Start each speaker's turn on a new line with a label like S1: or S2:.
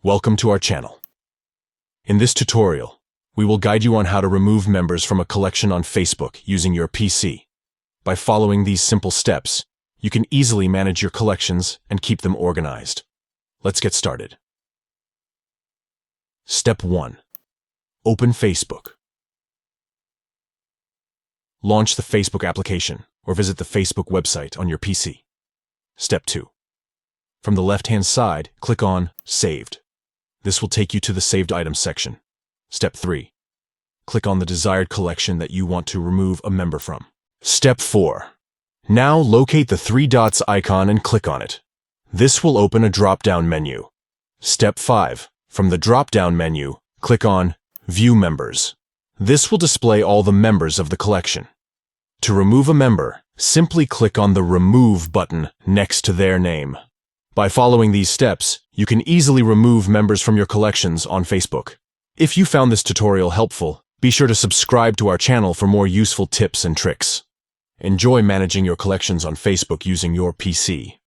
S1: Welcome to our channel. In this tutorial, we will guide you on how to remove members from a collection on Facebook using your PC. By following these simple steps, you can easily manage your collections and keep them organized. Let's get started. Step 1. Open Facebook. Launch the Facebook application or visit the Facebook website on your PC. Step 2. From the left-hand side, click on Saved. This will take you to the Saved Items section. Step 3. Click on the desired collection that you want to remove a member from. Step 4. Now locate the 3 dots icon and click on it. This will open a drop-down menu. Step 5. From the drop-down menu, click on View Members. This will display all the members of the collection. To remove a member, simply click on the Remove button next to their name. By following these steps, you can easily remove members from your collections on Facebook. If you found this tutorial helpful, be sure to subscribe to our channel for more useful tips and tricks. Enjoy managing your collections on Facebook using your PC.